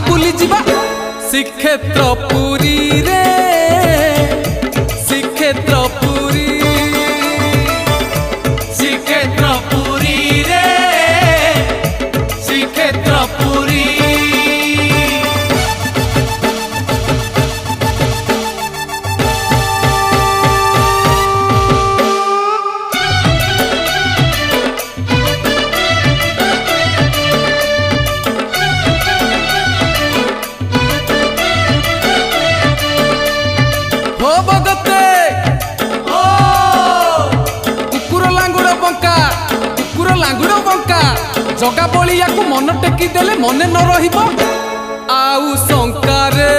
बुली जिबा श्रीक्षेत्र पुरी रे श्रीक्षेत्र पुरी श्रीक्षेत्र पुरी रे श्रीक्षेत्र पुरी हो बगते ओ कुकुर लांगुड़ बंका जगा बलिया को मन टेकी देले मने न रहिबो आउ शंका रे।